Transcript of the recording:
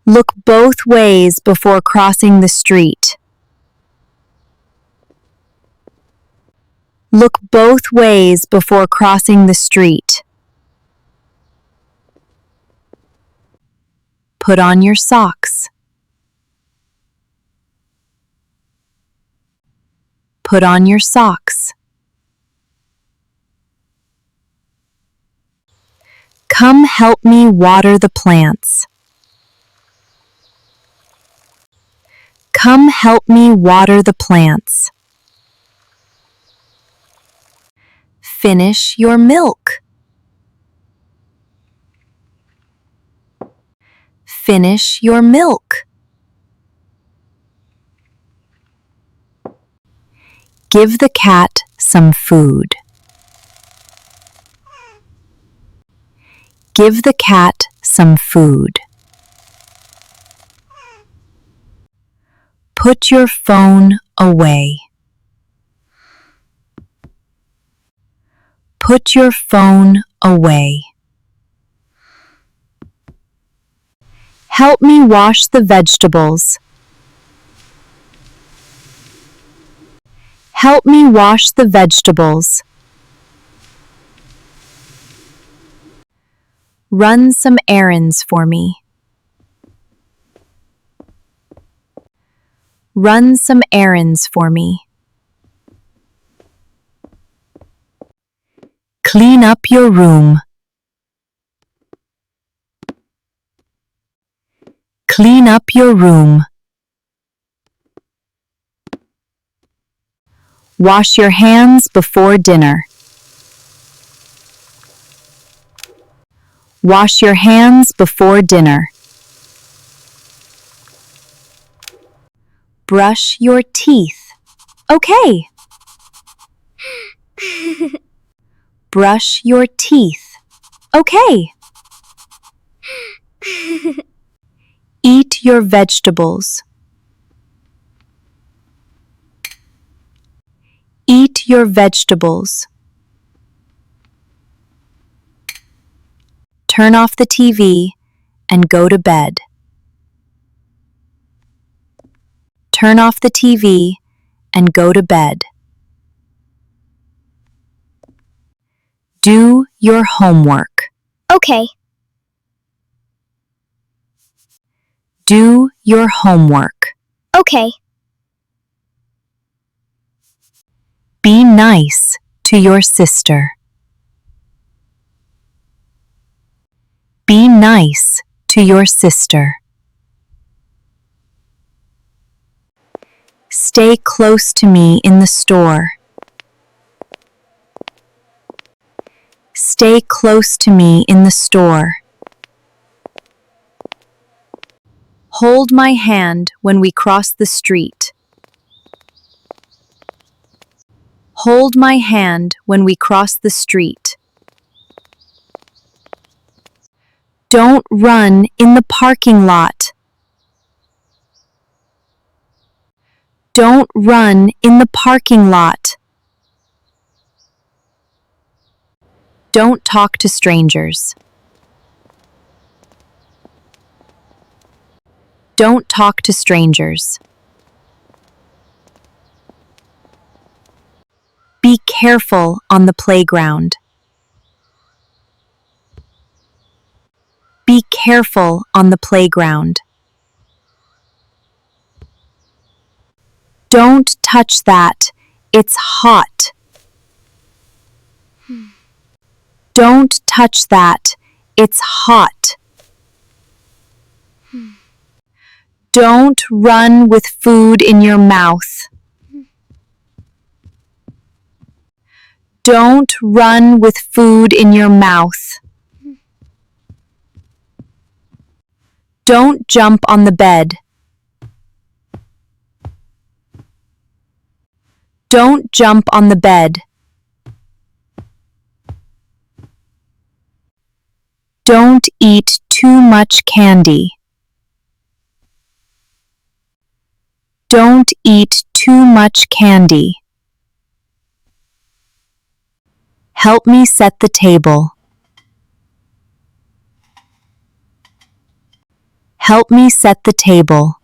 Look both ways before crossing the street. Look both ways before crossing the street. Put on your socks. Put on your socks. Come help me water the plants. Come help me water the plants. Finish your milk. Finish your milk. Give the cat some food. Give the cat some food. Put your phone away. Put your phone away. Help me wash the vegetables. Help me wash the vegetables. Run some errands for me. Run some errands for me. Clean up your room. Clean up your room. Wash your hands before dinner. Wash your hands before dinner. Brush your teeth. Okay. Brush your teeth. Okay. Eat your vegetables. Eat your vegetables. Turn off the TV and go to bed. Turn off the TV and go to bed. Do your homework. Okay. Do your homework. Okay. Be nice to your sister. Be nice to your sister. Stay close to me in the store. Stay close to me in the store. Hold my hand when we cross the street. Hold my hand when we cross the street. Don't run in the parking lot. Don't run in the parking lot. Don't talk to strangers. Don't talk to strangers. Be careful on the playground. Be careful on the playground. Don't touch that. It's hot. Don't touch that. It's hot. Don't run with food in your mouth. Don't run with food in your mouth. Don't jump on the bed. Don't jump on the bed. Don't eat too much candy. Don't eat too much candy. Help me set the table. Help me set the table.